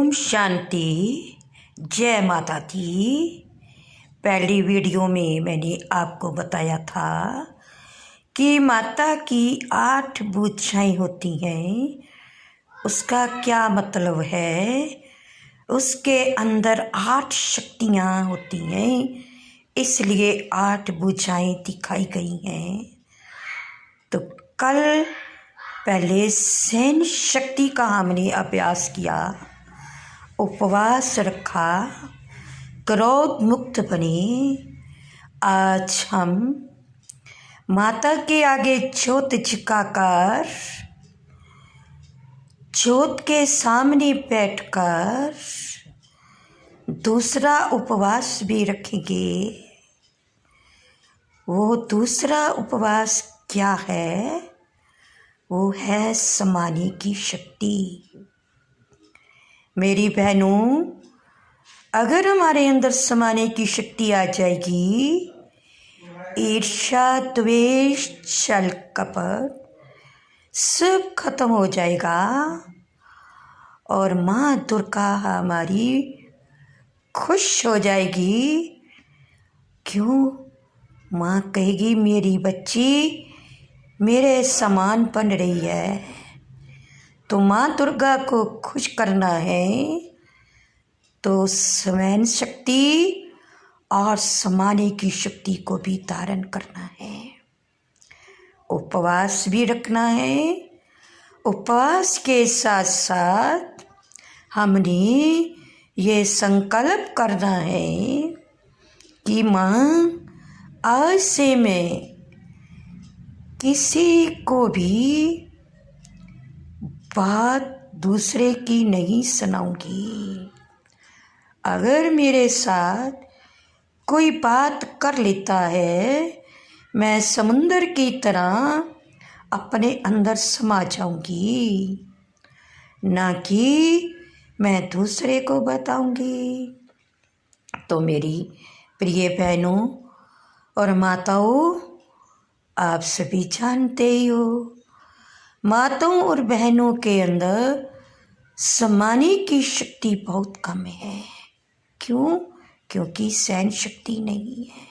ओम शांति। जय माता दी। पहली वीडियो में मैंने आपको बताया था कि माता की 8 भुजाएं होती हैं। उसका क्या मतलब है? उसके अंदर 8 शक्तियाँ होती हैं, इसलिए 8 भुजाएं दिखाई गई हैं। तो कल पहले सहन शक्ति का हमने अभ्यास किया, उपवास रखा, क्रोध मुक्त बने। आज हम माता के आगे ज्योत जगाकर, ज्योत के सामने बैठकर दूसरा उपवास भी रखेंगे। वो दूसरा उपवास क्या है? वो है समाने की शक्ति। मेरी बहनों, अगर हमारे अंदर समाने की शक्ति आ जाएगी, ईर्ष्या, द्वेष, छल, कपट सब खत्म हो जाएगा और माँ दुर्गा हमारी खुश हो जाएगी। क्यों? माँ कहेगी मेरी बच्ची मेरे समान बन रही है। तो माँ दुर्गा को खुश करना है तो सहन शक्ति और समाने की शक्ति को भी धारण करना है। उपवास भी रखना है। उपवास के साथ साथ हमने ये संकल्प करना है कि माँ आज से मैं किसी को भी बात दूसरे की नहीं सुनाऊंगी। अगर मेरे साथ कोई बात कर लेता है, मैं समुंदर की तरह अपने अंदर समा जाऊंगी, ना कि मैं दूसरे को बताऊंगी। तो मेरी प्रिय बहनों और माताओं, आप सभी जानते ही हो, माताओं और बहनों के अंदर समाने की शक्ति बहुत कम है। क्यों? क्योंकि सहन शक्ति नहीं है।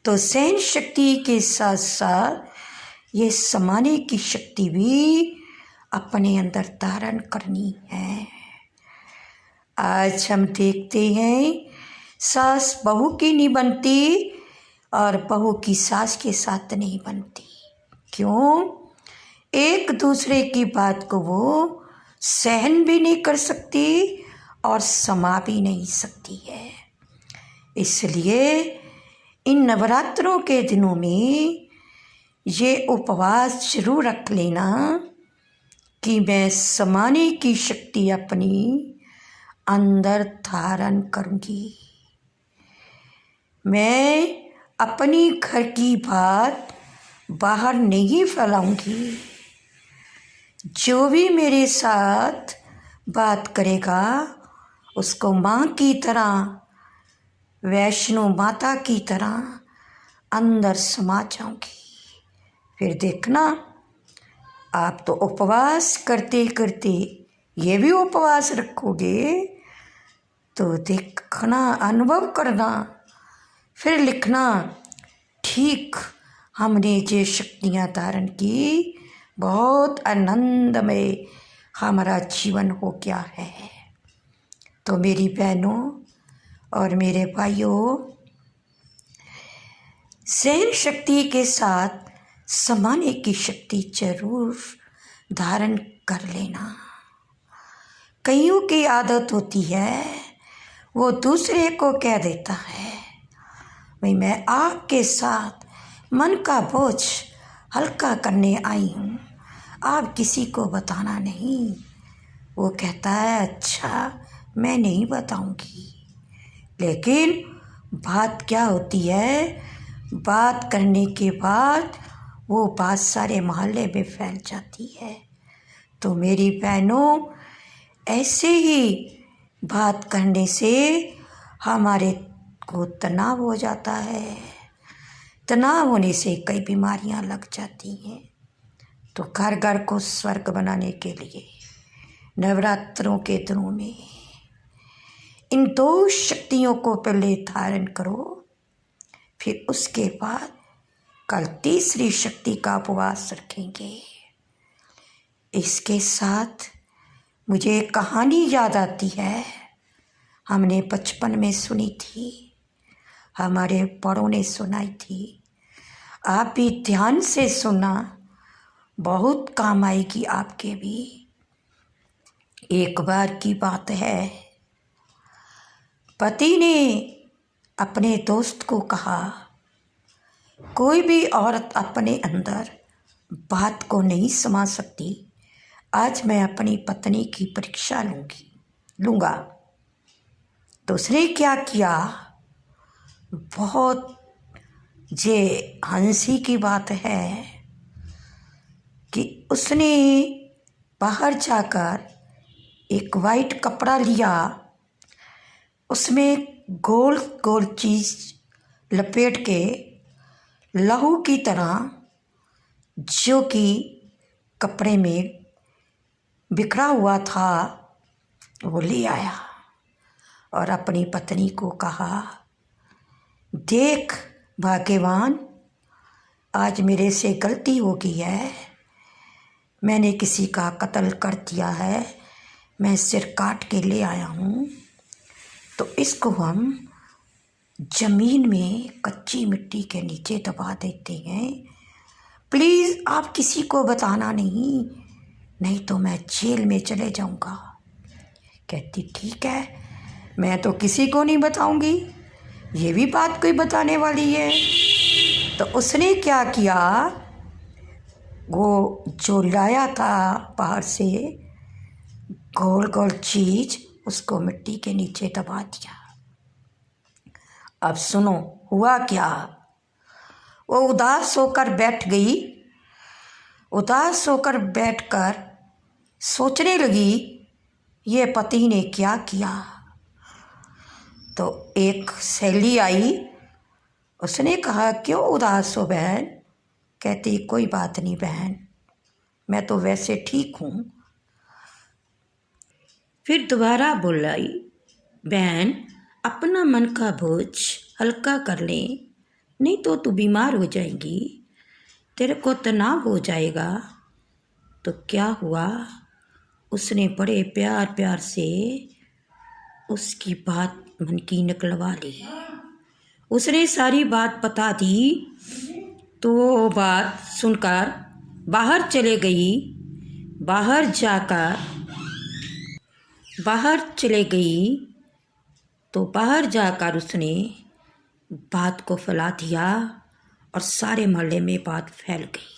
तो सहन शक्ति के साथ साथ ये समाने की शक्ति भी अपने अंदर धारण करनी है। आज हम देखते हैं सास बहू की नहीं बनती और बहू की सास के साथ नहीं बनती। क्यों? एक दूसरे की बात को वो सहन भी नहीं कर सकती और समा भी नहीं सकती है। इसलिए इन नवरात्रों के दिनों में ये उपवास जरूर रख लेना कि मैं समाने की शक्ति अपनी अंदर धारण करूंगी। मैं अपनी घर की बात बाहर नहीं फैलाऊंगी। जो भी मेरे साथ बात करेगा उसको माँ की तरह, वैष्णो माता की तरह अंदर समा जाऊंगी। फिर देखना, आप तो उपवास करते करते ये भी उपवास रखोगे तो देखना, अनुभव करना, फिर लिखना, ठीक हमने ये शक्तियाँ धारण की, बहुत आनंदमय हमारा जीवन हो गया है। तो मेरी बहनों और मेरे भाइयों, सहन शक्ति के साथ समाने की शक्ति जरूर धारण कर लेना। कईयों की आदत होती है, वो दूसरे को कह देता है भाई मैं आपके साथ मन का बोझ हल्का करने आई हूँ, आप किसी को बताना नहीं। वो कहता है अच्छा मैं नहीं बताऊंगी। लेकिन बात क्या होती है, बात करने के बाद वो बात सारे मोहल्ले में फैल जाती है। तो मेरी बहनों, ऐसे ही बात करने से हमारे को तनाव हो जाता है। तनाव होने से कई बीमारियां लग जाती हैं। तो घर घर को स्वर्ग बनाने के लिए नवरात्रों के दिनों में इन 2 शक्तियों को पहले धारण करो, फिर उसके बाद कल तीसरी शक्ति का उपवास रखेंगे। इसके साथ मुझे एक कहानी याद आती है, हमने बचपन में सुनी थी, हमारे बड़ों ने सुनाई थी। आप भी ध्यान से सुनना, बहुत काम आएगी आपके भी। एक बार की बात है, पति ने अपने दोस्त को कहा, कोई भी औरत अपने अंदर बात को नहीं समा सकती, आज मैं अपनी पत्नी की परीक्षा लूँगा। तो उसने क्या किया, बहुत जे हंसी की बात है कि उसने बाहर जाकर एक वाइट कपड़ा लिया, उसमें गोल गोल चीज़ लपेट के लहू की तरह जो कि कपड़े में बिखरा हुआ था वो ले आया और अपनी पत्नी को कहा, देख भाग्यवान, आज मेरे से गलती हो गई है, मैंने किसी का कत्ल कर दिया है, मैं सिर काट के ले आया हूँ, तो इसको हम ज़मीन में कच्ची मिट्टी के नीचे दबा देते हैं, प्लीज़ आप किसी को बताना नहीं तो मैं जेल में चले जाऊँगा। कहती ठीक है, मैं तो किसी को नहीं बताऊँगी, ये भी बात कोई बताने वाली है। तो उसने क्या किया, वो जो लाया था बाहर से गोल गोल चीज़, उसको मिट्टी के नीचे दबा दिया। अब सुनो हुआ क्या, वो उदास होकर बैठ गई, उदास होकर बैठकर सोचने लगी, ये पति ने क्या किया। तो एक सहेली आई, उसने कहा, क्यों उदास हो बहन। कहती कोई बात नहीं बहन, मैं तो वैसे ठीक हूँ। फिर दोबारा बुलाई, बहन अपना मन का बोझ हल्का कर ले, नहीं तो तू बीमार हो जाएगी, तेरे को तनाव हो जाएगा। तो क्या हुआ, उसने बड़े प्यार प्यार से उसकी बात मन की निकलवा ली, उसने सारी बात बता दी। तो वो बात सुनकर बाहर चले गई, बाहर जाकर उसने बात को फैला दिया और सारे मोहल्ले में बात फैल गई।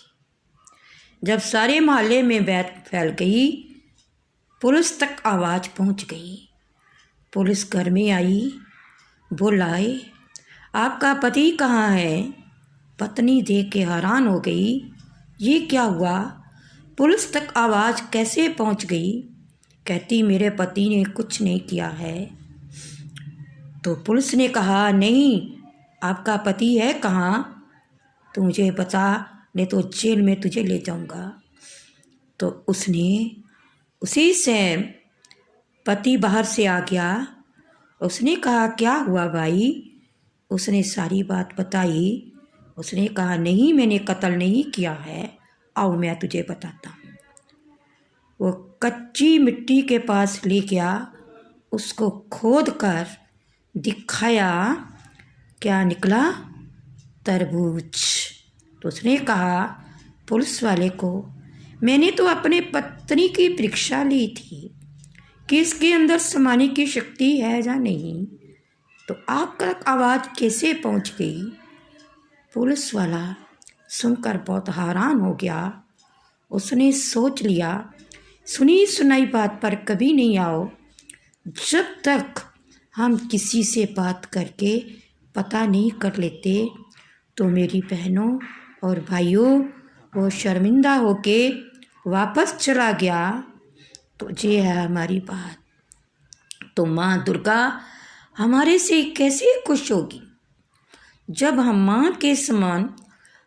जब सारे मोहल्ले में बात फैल गई, पुलिस तक आवाज़ पहुंच गई। पुलिस घर में आई, बुलाए, आपका पति कहाँ है। पत्नी देख के हैरान हो गई, ये क्या हुआ, पुलिस तक आवाज़ कैसे पहुंच गई। कहती मेरे पति ने कुछ नहीं किया है। तो पुलिस ने कहा, नहीं आपका पति है कहाँ, तो मुझे बता, नहीं तो जेल में तुझे ले जाऊंगा। तो उसने उसी से पति बाहर से आ गया, उसने कहा क्या हुआ भाई। उसने सारी बात बताई। उसने कहा नहीं मैंने कत्ल नहीं किया है, आओ मैं तुझे बताता हूँ। वो कच्ची मिट्टी के पास ले गया, उसको खोद कर दिखाया, क्या निकला, तरबूज। तो उसने कहा पुलिस वाले को, मैंने तो अपने पत्नी की परीक्षा ली थी कि इसके अंदर समाने की शक्ति है या नहीं, तो आप तक आवाज़ कैसे पहुंच गई। पुलिस वाला सुनकर बहुत हैरान हो गया। उसने सोच लिया, सुनी सुनाई बात पर कभी नहीं आओ, जब तक हम किसी से बात करके पता नहीं कर लेते तो मेरी बहनों और भाइयों वो शर्मिंदा होके वापस चला गया। तो ये है हमारी बात। तो माँ दुर्गा हमारे से कैसे खुश होगी जब हम माँ के समान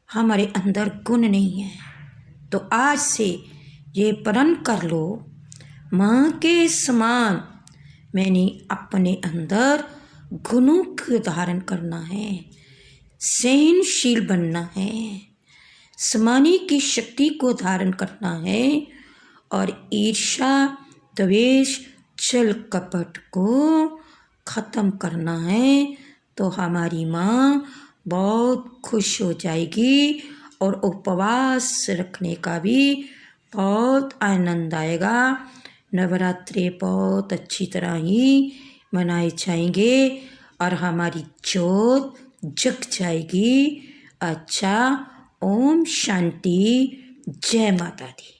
हमारे अंदर गुण नहीं है। तो आज से ये प्रण कर लो, माँ के समान मैंने अपने अंदर गुणों को धारण करना है, सहनशील बनना है, समाने की शक्ति को धारण करना है और ईर्ष्या, द्वेष, छल कपट को खत्म करना है। तो हमारी माँ बहुत खुश हो जाएगी और उपवास रखने का भी बहुत आनंद आएगा। नवरात्रि बहुत अच्छी तरह ही मनाए जाएंगे और हमारी जोत जग जाएगी। अच्छा, ओम शांति, जय माता दी।